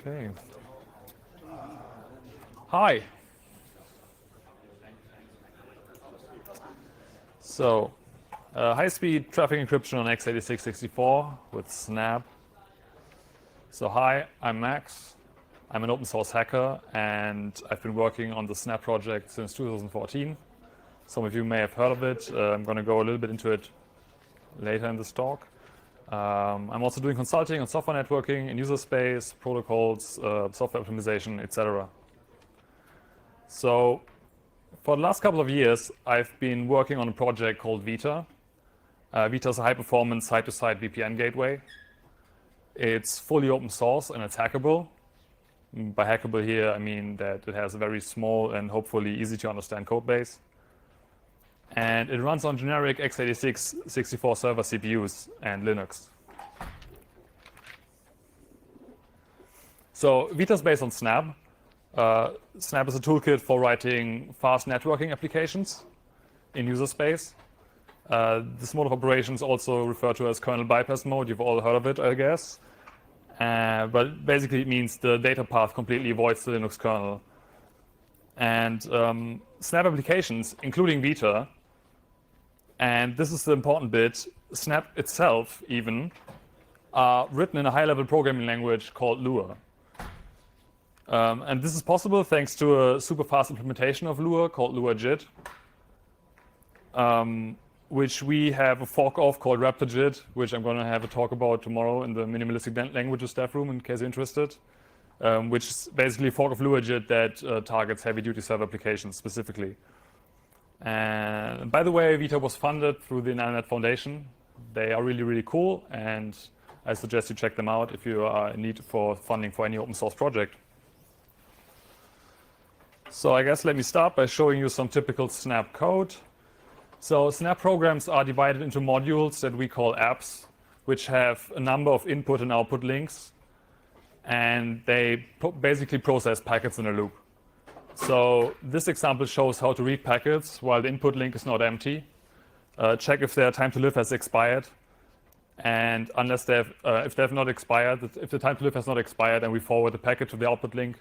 Okay. Hi. So, high-speed traffic encryption on x86 64 with Snabb. So hi, I'm Max. I'm an open source hacker, and I've been working on the Snabb project since 2014. Some of you may have heard of it. I'm going to go a little bit into it later in this talk. I'm also doing consulting on software networking in user space, protocols, software optimization, etc. So for the last couple of years, I've been working on a project called Vita. Vita is a high-performance site-to-site VPN gateway. It's fully open source and it's hackable. By hackable here, I mean that it has a very small and hopefully easy to understand code base. And it runs on generic x86 64 server CPUs and Linux. So Vita is based on Snabb. Snabb is a toolkit for writing fast networking applications in user space. This mode of operation is also referred to as kernel bypass mode. You've all heard of it, I guess. But basically it means the data path completely avoids the Linux kernel. And Snabb applications, including Vita, and this is the important bit, Snabb itself even, are written in a high-level programming language called Lua. And this is possible thanks to a super fast implementation of Lua called LuaJIT, which we have a fork of called RaptorJIT, which I'm going to have a talk about tomorrow in the minimalistic languages staff room in case you're interested, which is basically a fork of LuaJIT that targets heavy-duty server applications specifically. And by the way, Vita was funded through the Internet Foundation. They are really, really cool, and I suggest you check them out if you are in need for funding for any open source project. So I guess let me start by showing you some typical Snabb code. So Snabb programs are divided into modules that we call apps, which have a number of input and output links, and they basically process packets in a loop. So this example shows how to read packets while the input link is not empty. Check if their time to live has expired, and unless if they have not expired, if the time to live has not expired, then we forward the packet to the output link.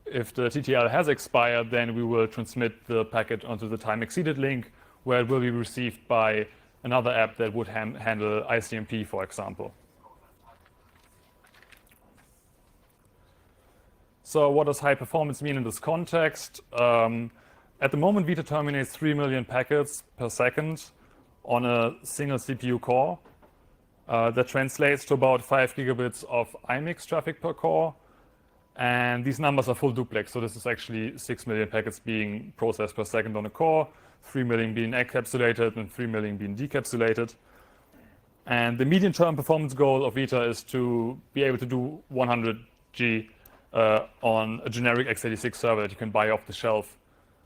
If the TTL has expired, then we will transmit the packet onto the time exceeded link, where it will be received by another app that would handle ICMP, for example. So what does high performance mean in this context? At the moment, Vita terminates 3 million packets per second on a single CPU core. That translates to about 5 gigabits of IMIX traffic per core. And these numbers are full duplex. So this is actually 6 million packets being processed per second on a core, 3 million being encapsulated, and 3 million being decapsulated. And the medium-term performance goal of Vita is to be able to do 100G on a generic x86 server that you can buy off the shelf.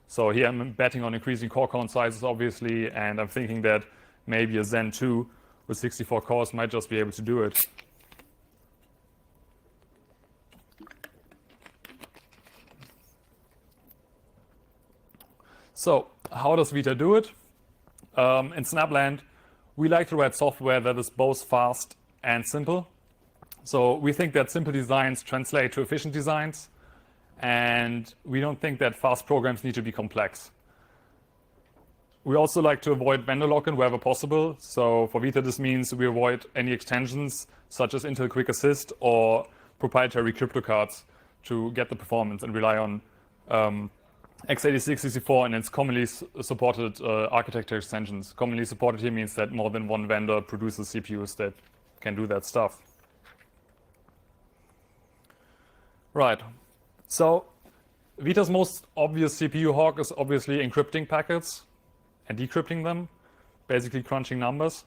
So here I'm betting on increasing core count sizes, obviously, and I'm thinking that maybe a Zen 2 with 64 cores might just be able to do it. So how does Vita do it? In Snabbland, we like to write software that is both fast and simple. So we think that simple designs translate to efficient designs, and we don't think that fast programs need to be complex. We also like to avoid vendor lock-in wherever possible. So for Vita, this means we avoid any extensions such as Intel Quick Assist or proprietary crypto cards to get the performance, and rely on x86 64 and its commonly supported architecture extensions. Commonly supported here means that more than one vendor produces CPUs that can do that stuff. Right. So Vita's most obvious CPU hog is obviously encrypting packets and decrypting them, basically crunching numbers.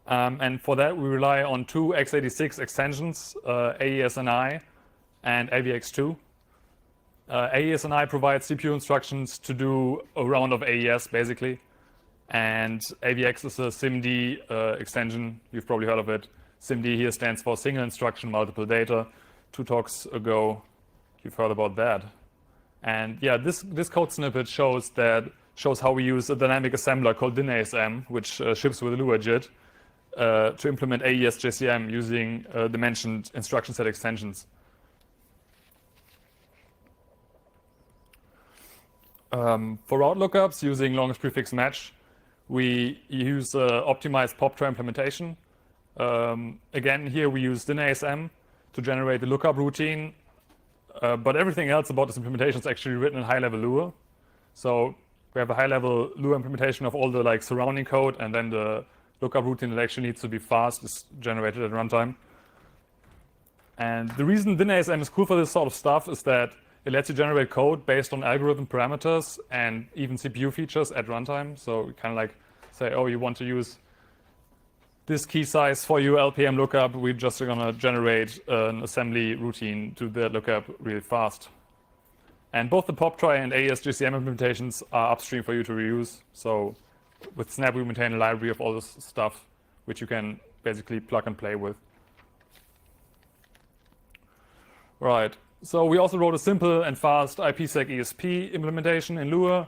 And for that, we rely on two x86 extensions, AES-NI and AVX2. AES-NI provides CPU instructions to do a round of AES, basically. And AVX is a SIMD extension. You've probably heard of it. SIMD here stands for single instruction, multiple data. 2 talks ago, you've heard about that. And yeah, this code snippet shows how we use a dynamic assembler called DynASM, which ships with LuaJIT, to implement AES JCM using the mentioned instruction set extensions. For route lookups using longest prefix match, we use optimized POP-TRY implementation. Again, here we use DynASM to generate the lookup routine, but everything else about this implementation is actually written in high-level Lua. So we have a high-level Lua implementation of all the surrounding code, and then the lookup routine that actually needs to be fast is generated at runtime. And the reason DynASM is cool for this sort of stuff is that it lets you generate code based on algorithm parameters and even CPU features at runtime. So we kind of say, oh, you want to use this key size for your LPM lookup. We're just going to generate an assembly routine to the lookup really fast. And both the POP-TRY and AES GCM implementations are upstream for you to reuse. So with Snabb, we maintain a library of all this stuff, which you can basically plug and play with. Right. So we also wrote a simple and fast IPsec ESP implementation in Lua.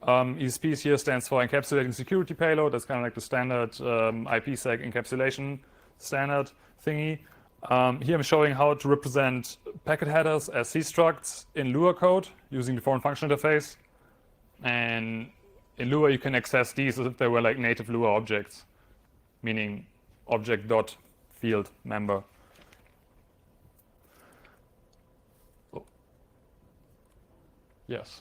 ESP here stands for Encapsulating Security Payload. That's kind of like the standard IPsec encapsulation standard thingy. Here I'm showing how to represent packet headers as C structs in Lua code using the foreign function interface. And in Lua, you can access these as if they were like native Lua objects, meaning object.field member. Yes.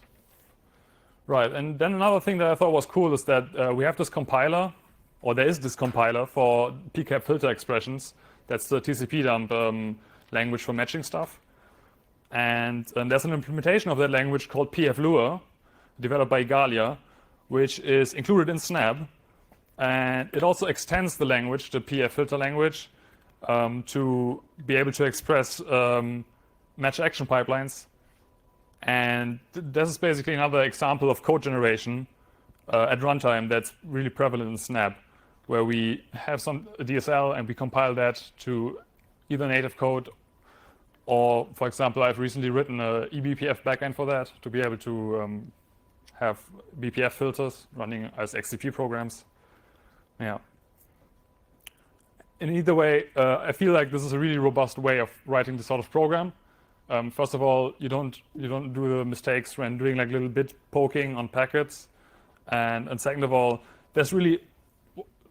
Right, and then another thing that I thought was cool is that we have this compiler, or there is this compiler for PCAP filter expressions. That's the TCP dump language for matching stuff. And there's an implementation of that language called pflua, developed by Igalia, which is included in Snabb. And it also extends the language, the PF filter language, to be able to express match action pipelines. And this is basically another example of code generation at runtime that's really prevalent in Snabb, where we have some DSL and we compile that to either native code or, for example, I've recently written a eBPF backend for that to be able to have BPF filters running as XDP programs. Yeah. In either way, I feel like this is a really robust way of writing this sort of program. First of all, you don't do the mistakes when doing like little bit poking on packets, and second of all, there's really,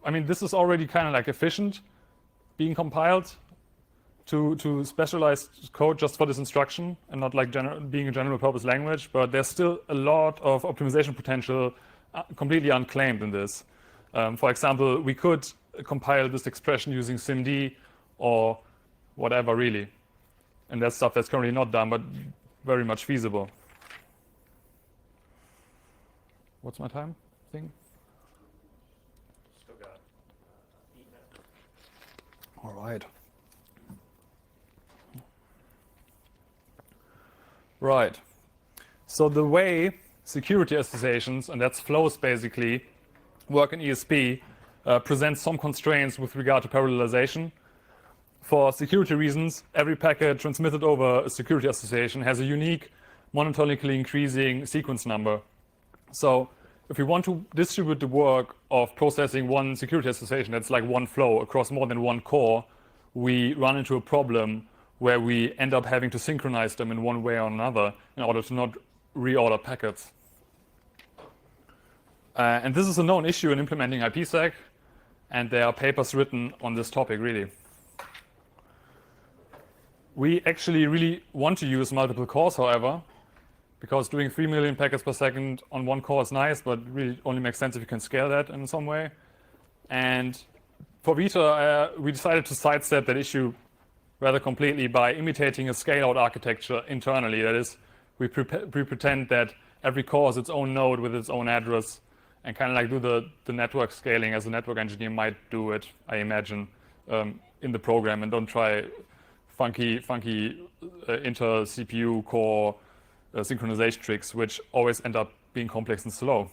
I mean, this is already kind of like efficient being compiled to specialized code just for this instruction and not like being a general purpose language. But there's still a lot of optimization potential completely unclaimed in this. For example, we could compile this expression using SIMD or whatever really. And that's stuff that's currently not done, but very much feasible. What's my time thing? Still got 8 minutes. All right. Right. So the way security associations, and that's flows basically, work in ESP, presents some constraints with regard to parallelization. For security reasons, every packet transmitted over a security association has a unique monotonically increasing sequence number. So if we want to distribute the work of processing one security association, that's like one flow across more than one core, we run into a problem where we end up having to synchronize them in one way or another in order to not reorder packets. And this is a known issue in implementing IPsec, and there are papers written on this topic really. We actually really want to use multiple cores, however, because doing 3 million packets per second on one core is nice, but really only makes sense if you can scale that in some way. And for Vita, we decided to sidestep that issue rather completely by imitating a scale-out architecture internally. That is, we pretend that every core is its own node with its own address and kind of like do the network scaling as a network engineer might do it, I imagine, in the program, and don't try funky inter-CPU core synchronization tricks, which always end up being complex and slow.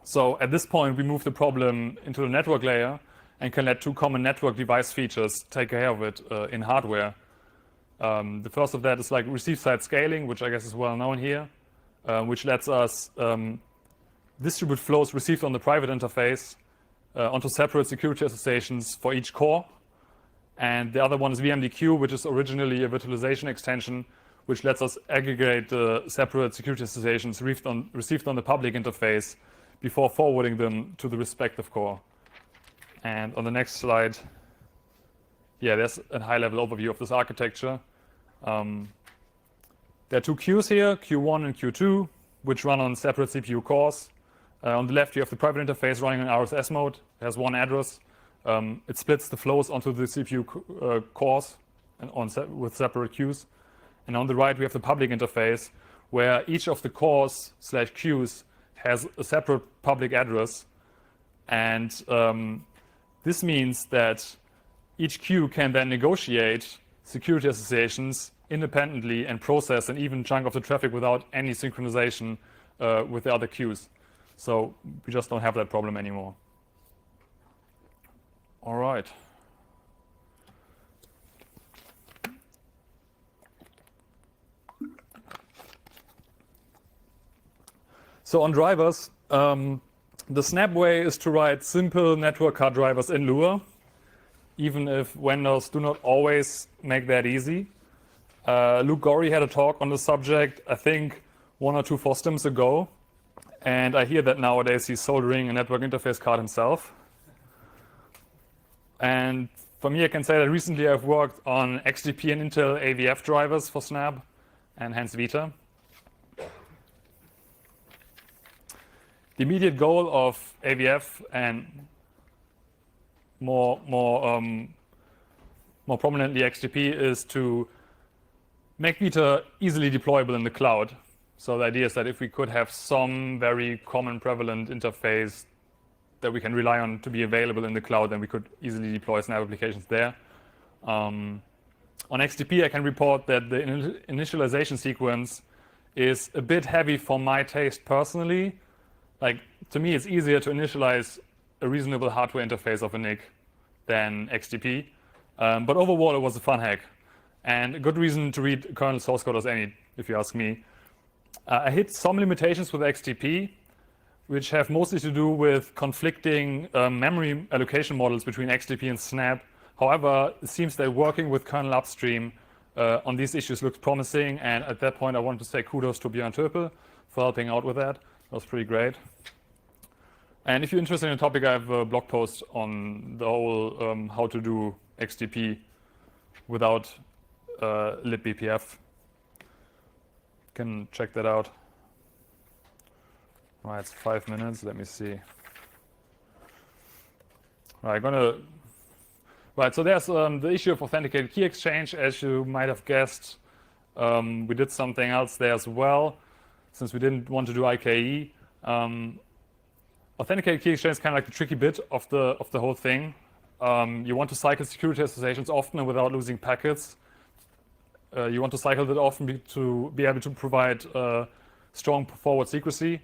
So at this point, we move the problem into the network layer and can let two common network device features take care of it in hardware. The first of that is like receive-side scaling, which I guess is well known here, which lets us distribute flows received on the private interface onto separate security associations for each core. And the other one is VMDQ, which is originally a virtualization extension, which lets us aggregate the separate security associations received on the public interface before forwarding them to the respective core. And on the next slide, yeah, there's a high-level overview of this architecture. There are two queues here, Q1 and Q2, which run on separate CPU cores. On the left, you have the private interface running in RSS mode. It has one address. It splits the flows onto the CPU cores and with separate queues. And on the right, we have the public interface, where each of the cores/queues has a separate public address. And this means that each queue can then negotiate security associations independently and process an even chunk of the traffic without any synchronization with the other queues. So we just don't have that problem anymore. All right. So on drivers, the Snabb way is to write simple network card drivers in Lua, even if vendors do not always make that easy. Luke Gorey had a talk on the subject, I think 1 or 2 FOSDEMs ago, and I hear that nowadays he's soldering a network interface card himself. And for me, I can say that recently I've worked on XDP and Intel AVF drivers for Snabb, and hence Vita. The immediate goal of AVF and more prominently XDP is to make Vita easily deployable in the cloud. So the idea is that if we could have some very common prevalent interface that we can rely on to be available in the cloud, then we could easily deploy Snabb applications there. On XDP, I can report that the initialization sequence is a bit heavy for my taste personally. Like, to me, it's easier to initialize a reasonable hardware interface of a NIC than XDP. But overall, it was a fun hack. And a good reason to read kernel source code as any, if you ask me. I hit some limitations with XDP, which have mostly to do with conflicting memory allocation models between XDP and Snabb. However, it seems that working with kernel upstream on these issues looks promising. And at that point, I want to say kudos to Björn Töpel for helping out with that. That was pretty great. And if you're interested in the topic, I have a blog post on the whole how to do XDP without libbpf. You can check that out. All right, it's 5 minutes. Let me see. All right, Right, so there's the issue of authenticated key exchange. As you might have guessed, we did something else there as well, since we didn't want to do IKE. Authenticated key exchange is kind of like the tricky bit of the whole thing. You want to cycle security associations often and without losing packets. You want to cycle that often to be able to provide strong forward secrecy.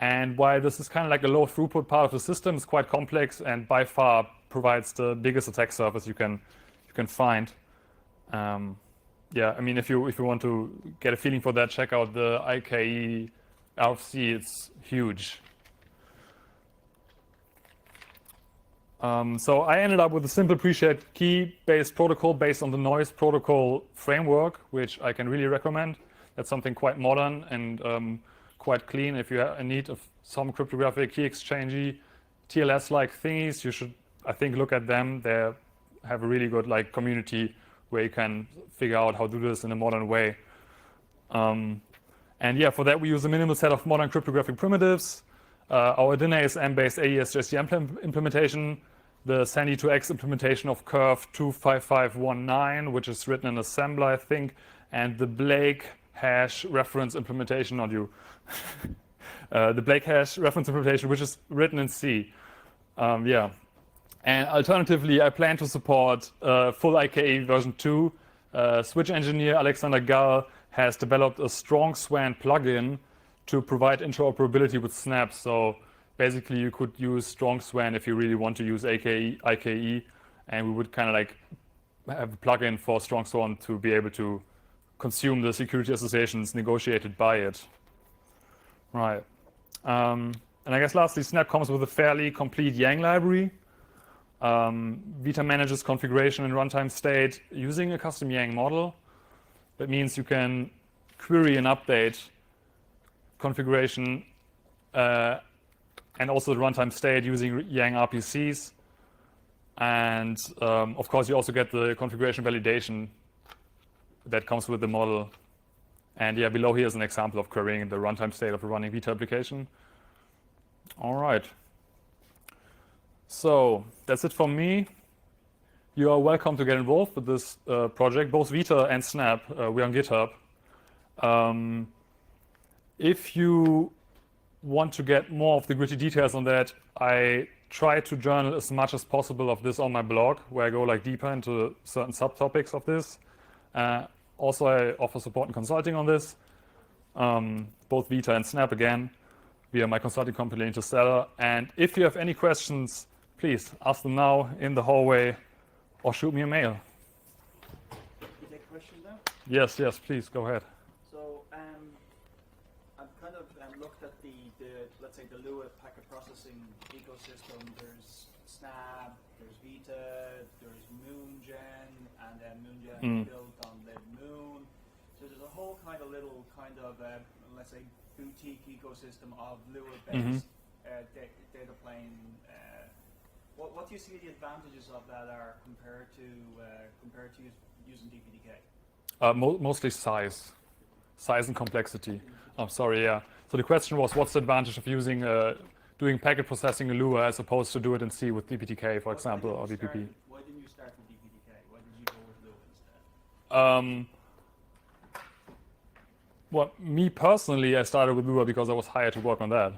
And while this is kind of like a low throughput part of the system, it's quite complex and by far provides the biggest attack surface you can find. Yeah, I mean, if you want to get a feeling for that, check out the IKE RFC. It's huge. So I ended up with a simple pre-shared key-based protocol based on the noise protocol framework, which I can really recommend. That's something quite modern and quite clean. If you have a need of some cryptographic key exchangey TLS-like thingies, you should, I think, look at them. They have a really good community where you can figure out how to do this in a modern way. And yeah, for that we use a minimal set of modern cryptographic primitives. Our DINA ASM-based AES-JCM implementation, the SANI2X implementation of curve 25519, which is written in assembler, I think, and the Blake hash reference implementation, not you. The Blake hash reference implementation, which is written in C. Yeah. And alternatively, I plan to support full IKE version 2. Switch engineer Alexander Gall has developed a strong SWAN plugin to provide interoperability with Snabb. So basically, you could use strong SWAN if you really want to use IKE, and we would kind of have a plugin for strong SWAN to be able to consume the security associations negotiated by it. Right. And I guess lastly, Snabb comes with a fairly complete Yang library. Vita manages configuration and runtime state using a custom Yang model. That means you can query and update configuration and also the runtime state using Yang RPCs. And of course, you also get the configuration validation that comes with the model. And yeah, below here is an example of querying the runtime state of a running Vita application. All right. So that's it from me. You are welcome to get involved with this project, both Vita and Snabb. We're on GitHub. If you want to get more of the gritty details on that, I try to journal as much as possible of this on my blog, where I go like deeper into certain subtopics of this. Also, I offer support and consulting on this, both Vita and Snabb again, via my consulting company Interstellar. And if you have any questions, please ask them now in the hallway or shoot me a mail. You take a question now? Yes, please, go ahead. So I've kind of looked at the let's say the Lua packet processing ecosystem. There's Snabb, there's Vita, there's MoonGen, and then MoonGen built on the Moon. So there's a whole kind of little let's say boutique ecosystem of Lua-based data plane. What do you see the advantages of that are compared to using DPDK? Mostly size and complexity. I'm sorry, yeah. So the question was, what's the advantage of using doing packet processing in Lua as opposed to do it in C with DPDK, for example, or VPP? Why didn't you start with DPDK? Why did you go with Lua instead? Well, me personally, I started with Lua because I was hired to work on that.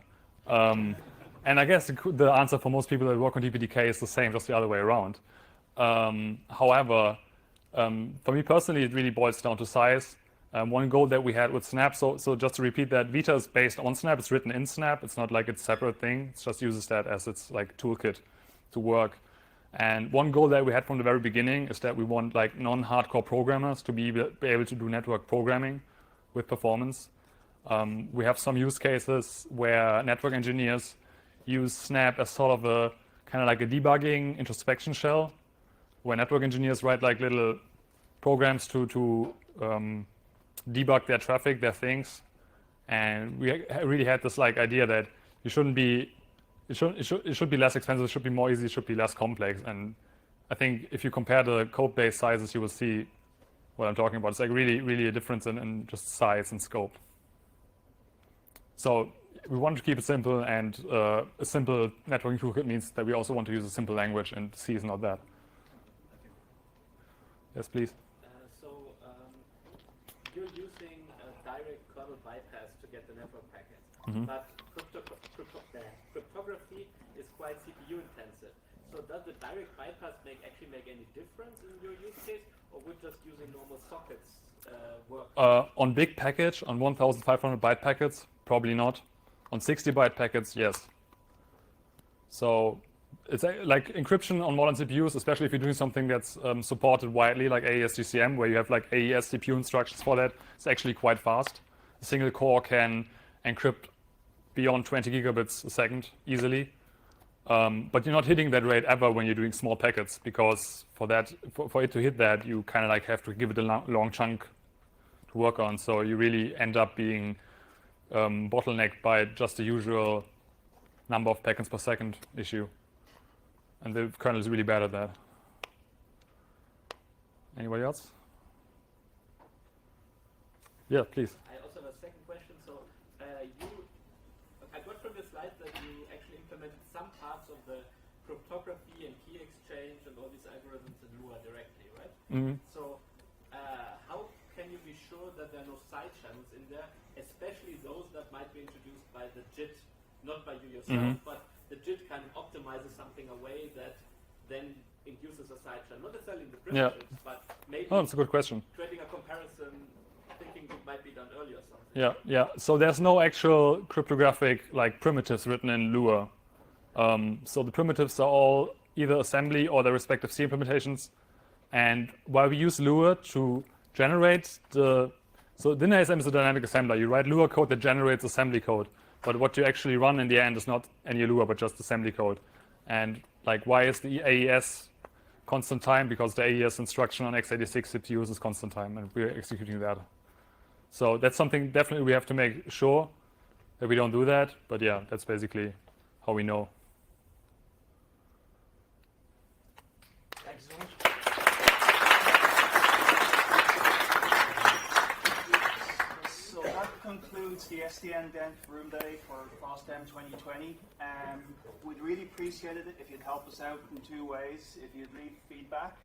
And I guess the answer for most people that work on DPDK is the same, just the other way around. However, for me personally, it really boils down to size. One goal that we had with Snabb, so just to repeat that, Vita is based on Snabb, it's written in Snabb, it's not like it's a separate thing, it just uses that as its like toolkit to work. And one goal that we had from the very beginning is that we want like non-hardcore programmers to be able to do network programming with performance. We have some use cases where network engineers use Snabb as sort of a kind of like a debugging introspection shell, where network engineers write like little programs to debug their traffic, their things. And we really had this like idea that it should be less expensive, it should be more easy, it should be less complex. And I think if you compare the code base sizes, you will see what I'm talking about. It's like really a difference in just size and scope. So we want to keep it simple, and a simple networking toolkit means that we also want to use a simple language, and C is not that. Yes, please. You're using a direct kernel bypass to get the network packets, but cryptography is quite CPU intensive. So does the direct bypass actually make any difference in your use case, or would just using normal sockets work? On big package, on 1,500 byte packets, probably not. On 60 byte packets, yes. So it's like encryption on modern CPUs, especially if you're doing something that's supported widely, like AES GCM, where you have like AES CPU instructions for that. It's actually quite fast. A single core can encrypt beyond 20 gigabits a second easily. But you're not hitting that rate ever when you're doing small packets, because for it to hit that, you kind of like have to give it a long chunk to work on. So you really end up being bottlenecked by just the usual number of packets per second issue. And the kernel is really bad at that. Anybody else? Yeah, please. I also have a second question. So I got from your slide that you actually implemented some parts of the cryptography and key exchange and all these algorithms in Lua directly, right? Mm-hmm. So how can you be sure that there are no side channels in there, especially those that might be introduced by the JIT, not by you yourself, but the JIT kind of optimizes something away that then induces a side channel, not necessarily in the primitives, but maybe that's a good question. creating a comparison, thinking it might be done earlier or something. Yeah. So there's no actual cryptographic like primitives written in Lua. So the primitives are all either assembly or their respective C implementations. And while we use Lua to generate so DINASM is a dynamic assembler. You write Lua code that generates assembly code. But what you actually run in the end is not any Lua, but just assembly code. And like, why is the AES constant time because the AES instruction on x86 CPUs is constant time, and we're executing that. So that's something definitely we have to make sure that we don't do that. But yeah, that's basically how we know. Thanks so much. So that concludes the SDN Dent Room Day for FOSDEM 2020. We'd really appreciate it if you'd help us out in two ways. If you'd leave feedback